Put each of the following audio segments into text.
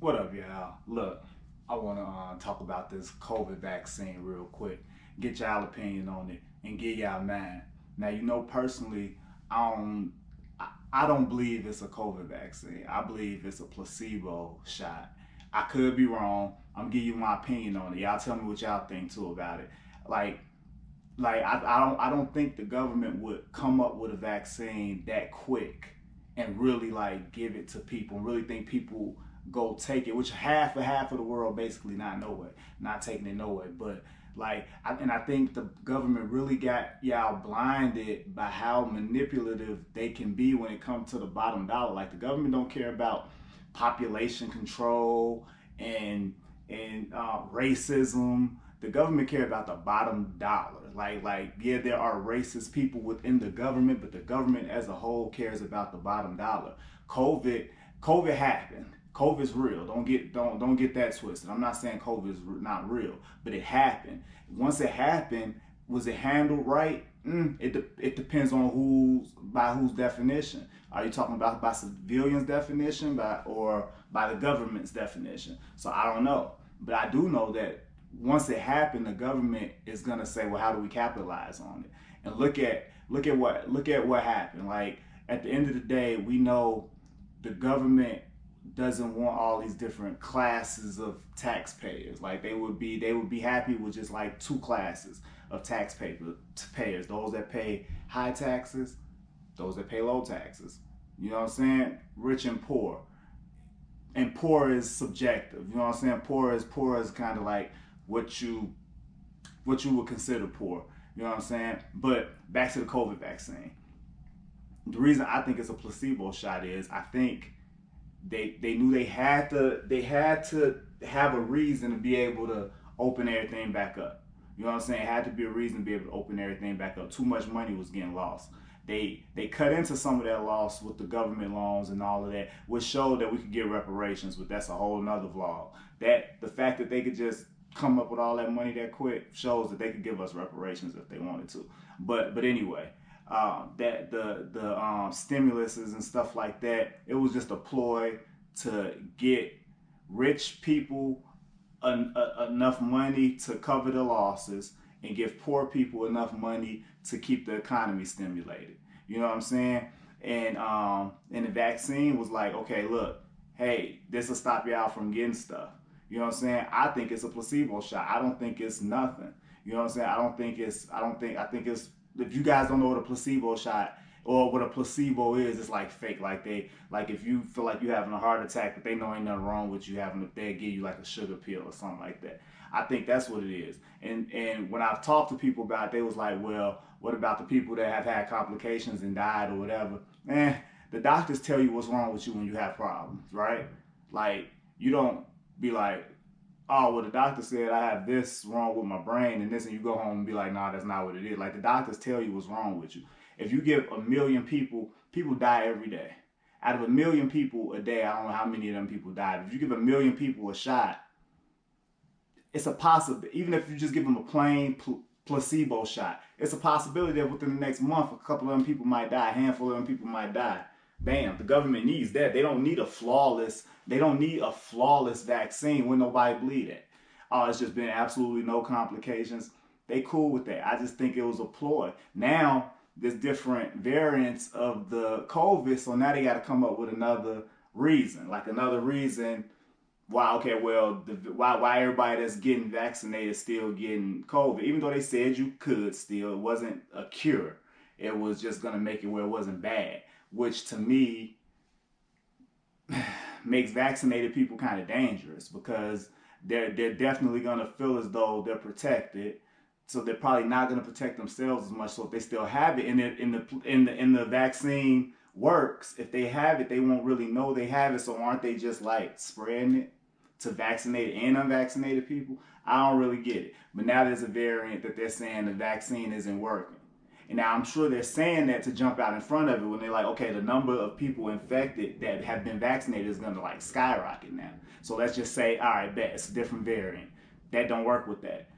What up, y'all? Look, I want to talk about this COVID vaccine real quick. Get y'all opinion on it and get y'all mine. Now, personally, I don't, I don't believe it's a COVID vaccine. I believe it's a placebo shot. I could be wrong. I'm giving you my opinion on it. Y'all tell me what y'all think too about it. Like, I don't think the government would come up with a vaccine that quick and really like give it to people and really think people go take it, which half of the world basically not taking it nowhere. But I think the government really got y'all blinded by how manipulative they can be when it comes to the bottom dollar. Like the government don't care about population control and racism. The government care about the bottom dollar. Yeah, there are racist people within the government, but the government as a whole cares about the bottom dollar. COVID, COVID happened. COVID's real. Don't get that twisted. I'm not saying COVID is not real, but it happened. Once it happened, was it handled right? It depends on whose definition. Are you talking about by civilians' definition, or by the government's definition? So I don't know, but I do know that once it happened, the government is gonna say, well, how do we capitalize on it? And look at what happened. Like at the end of the day, we know the government doesn't want all these different classes of taxpayers. Like they would be happy with just like two classes of taxpayers: those that pay high taxes, those that pay low taxes. You know what I'm saying? Rich and poor. And poor is subjective. You know what I'm saying? Poor is kind of like what you would consider poor. You know what I'm saying? But back to the COVID vaccine. The reason I think it's a placebo shot is I think they knew they had to have a reason to be able to open everything back up. You know what I'm saying? It had to be a reason to be able to open everything back up. Too much money was getting lost. They cut into some of that loss with the government loans and all of that, which showed that we could get reparations, but that's a whole nother vlog. That the fact that they could just come up with all that money that quick shows that they could give us reparations if they wanted to. But anyway, that the stimuluses and stuff like that, it was just a ploy to get rich people enough money to cover the losses and give poor people enough money to keep the economy stimulated. You know what I'm saying? And the vaccine was like, okay, look, hey, this will stop y'all from getting stuff. You know what I'm saying? I think it's a placebo shot. I don't think it's nothing. You know what I'm saying? I think it's, if you guys don't know what a placebo shot or what a placebo is, it's like fake. Like if you feel like you're having a heart attack, but they know ain't nothing wrong with you having, they give you like a sugar pill or something like that. I think that's what it is. And when I've talked to people about it, they was like, well, what about the people that have had complications and died or whatever? The doctors tell you what's wrong with you when you have problems, right? Like you don't be like, oh, well, the doctor said I have this wrong with my brain and this, and you go home and be like, nah, that's not what it is. Like the doctors tell you what's wrong with you. If you give a million people die every day. Out of a million people a day, I don't know how many of them people died. If you give a million people a shot, it's a possibility. Even if you just give them a plain placebo shot, it's a possibility that within the next month, a couple of them people might die, a handful of them people might die. Bam, the government needs that. They don't need a flawless vaccine when nobody bleed it. Oh, it's just been absolutely no complications. They cool with that. I just think it was a ploy. Now there's different variants of the COVID, so now they got to come up with another reason, why. Okay, well, why everybody that's getting vaccinated still getting COVID, even though they said you could still, it wasn't a cure. It was just gonna make it where it wasn't bad, which to me makes vaccinated people kind of dangerous because they're definitely gonna feel as though they're protected, so they're probably not gonna protect themselves as much. So if they still have it, and in the vaccine works, if they have it, they won't really know they have it. So aren't they just like spreading it to vaccinated and unvaccinated people? I don't really get it. But now there's a variant that they're saying the vaccine isn't working. And now I'm sure they're saying that to jump out in front of it when they're like, okay, the number of people infected that have been vaccinated is going to like skyrocket now. So let's just say, all right, bet it's a different variant. That don't work with that.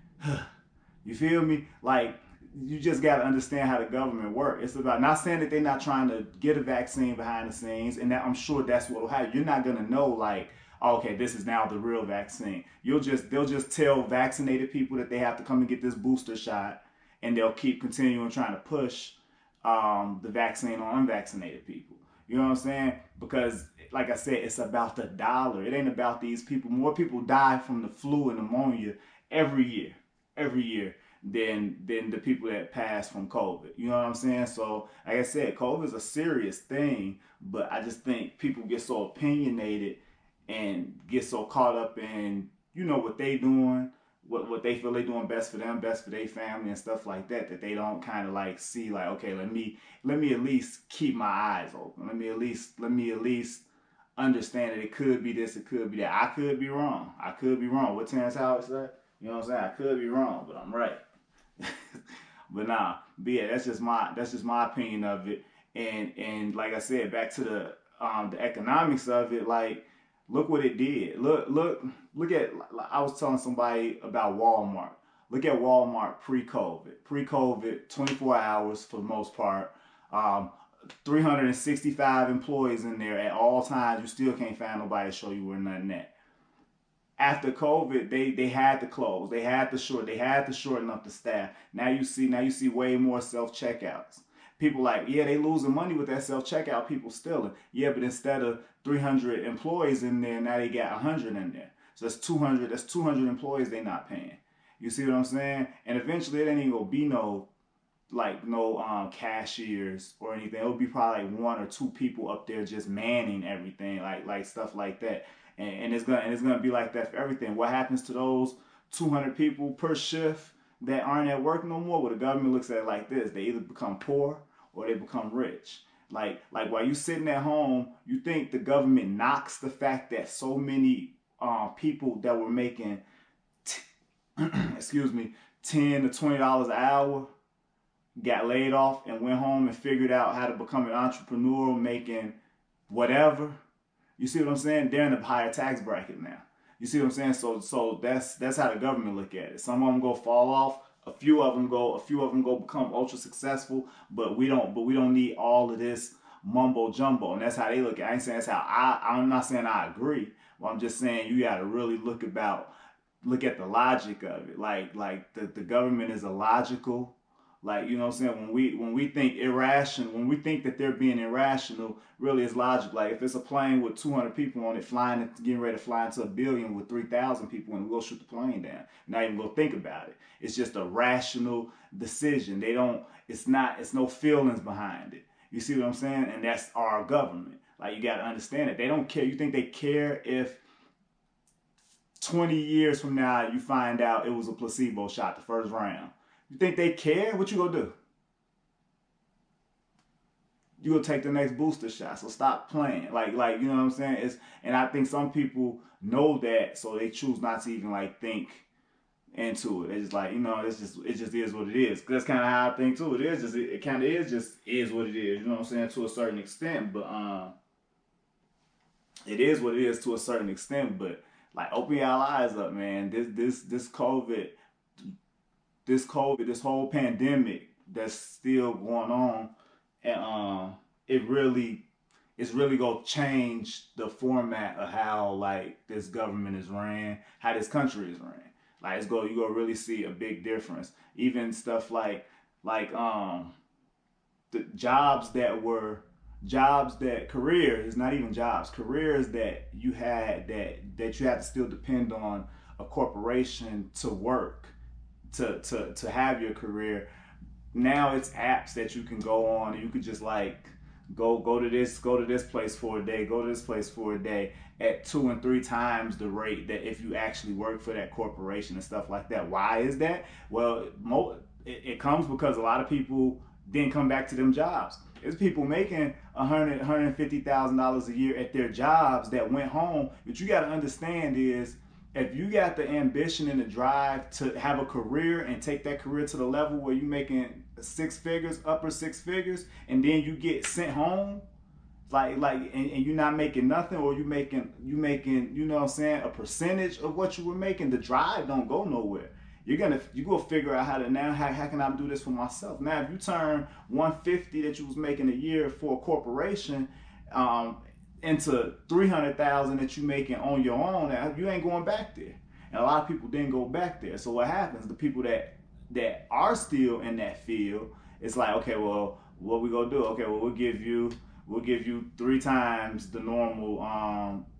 You feel me? Like, you just got to understand how the government works. It's about, not saying that they're not trying to get a vaccine behind the scenes, and that I'm sure that's what will happen. You're not going to know, like, Okay, this is now the real vaccine. They'll just tell vaccinated people that they have to come and get this booster shot, and they'll keep continuing trying to push the vaccine on unvaccinated people. You know what I'm saying? Because, like I said, it's about the dollar. It ain't about these people. More people die from the flu and pneumonia every year than the people that pass from COVID. You know what I'm saying? So, like I said, COVID is a serious thing, but I just think people get so opinionated and get so caught up in, what they doing, what they feel they doing best for them, best for their family and stuff like that, that they don't kind of like see like, okay, let me at least keep my eyes open. Let me at least understand that it could be this, it could be that. I could be wrong. I could be wrong. What Terrence Howard said? You know what I'm saying? I could be wrong, but I'm right. But nah, but yeah, that's just my opinion of it. And like I said, back to the economics of it, like look what it did. Look at, I was telling somebody about Walmart. Look at Walmart pre-COVID. Pre-COVID, 24 hours for the most part. 365 employees in there at all times. You still can't find nobody to show you where nothing at. After COVID, they had to close. They had to shorten up the staff. Now you see way more self-checkouts. People like, yeah, they losing money with that self-checkout, people stealing. Yeah, but instead of 300 employees in there, now they got 100 in there. So that's 200 employees they not paying. You see what I'm saying? And eventually it ain't even gonna be no cashiers or anything. It'll be probably like one or two people up there just manning everything, like stuff like that. And it's gonna be like that for everything. What happens to those 200 people per shift that aren't at work no more? Well, the government looks at it like this: they either become poor or they become rich. Like while you sitting at home, you think the government knocks the fact that so many people that were making excuse me, $10 to $20 an hour got laid off and went home and figured out how to become an entrepreneur making whatever. You see what I'm saying? They're in a higher tax bracket now. You see what I'm saying? So that's how the government look at it. Some of them go fall off. A few of them go become ultra successful. But we don't need all of this mumbo jumbo. And that's how they look at it. I ain't saying that's how I'm not saying I agree. But I'm just saying you got to really look at the logic of it. Like the government is illogical. Like, you know what I'm saying? When we think irrational, when we think that they're being irrational, really it's logic. Like if it's a plane with 200 people on it getting ready to fly into a billion with 3,000 people and we'll shoot the plane down. Not even go think about it. It's just a rational decision. It's no feelings behind it. You see what I'm saying? And that's our government. Like you got to understand it. They don't care. You think they care if 20 years from now you find out it was a placebo shot the first round? You think they care? What you gonna do? You gonna take the next booster shot. So stop playing. Like you know what I'm saying? And I think some people know that, so they choose not to even like think into it. It's just like, it just is what it is. That's kind of how I think too. It kind of is what it is. You know what I'm saying? To a certain extent, but it is what it is to a certain extent. But like, open your eyes up, man. This COVID. This whole pandemic that's still going on, and it's really gonna change the format of how like this government is ran, how this country is ran. Like you gonna really see a big difference. Even stuff like the careers, not even jobs, careers that you had that you had to still depend on a corporation to work. To have your career. Now it's apps that you can go on and you could just like go to this place for a day, go to this place for a day at 2 and 3 times the rate that if you actually work for that corporation and stuff like that. Why is that? Well, it comes because a lot of people didn't come back to them jobs. There's people making $150,000 a year at their jobs that went home. What you got to understand is, if you got the ambition and the drive to have a career and take that career to the level where you're making upper six figures, and then you get sent home, and you're not making nothing, or you making, you know what I'm saying, a percentage of what you were making, the drive don't go nowhere. You go figure out how can I do this for myself? Now, if you turn 150 that you was making a year for a corporation, into 300,000 that you making on your own, you ain't going back there. And a lot of people didn't go back there. So what happens? The people that are still in that field, it's like, okay, well, what we gonna do? Okay, well, we'll give you 3 times the normal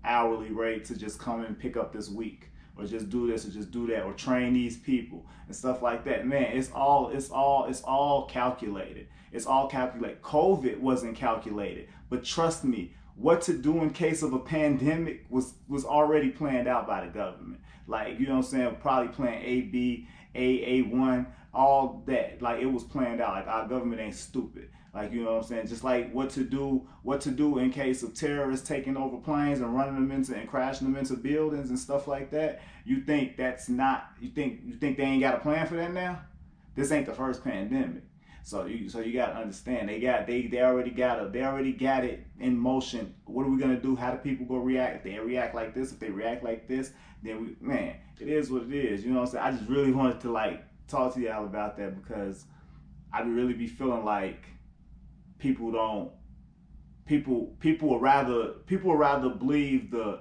hourly rate to just come and pick up this week, or just do this, or just do that, or train these people and stuff like that. Man, it's all calculated. It's all calculated. COVID wasn't calculated, but trust me, what to do in case of a pandemic was already planned out by the government. Like, you know what I'm saying? Probably plan A, B, A1, all that. Like, it was planned out. Like, our government ain't stupid. Like, you know what I'm saying? Just like what to do in case of terrorists taking over planes and running them into and crashing them into buildings and stuff like that. You think you think they ain't got a plan for that now? This ain't the first pandemic. So you got to understand, they already got it in motion. What are we gonna do? How do people go react? If they react like this, then it is what it is. You know what I'm saying? I just really wanted to like talk to y'all about that, because I really be feeling like people would rather believe the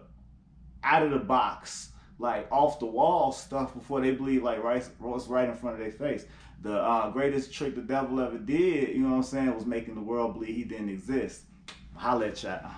out of the box, like off the wall stuff before they believe like what's right in front of their face. The greatest trick the devil ever did, you know what I'm saying, was making the world believe he didn't exist. Holla at y'all.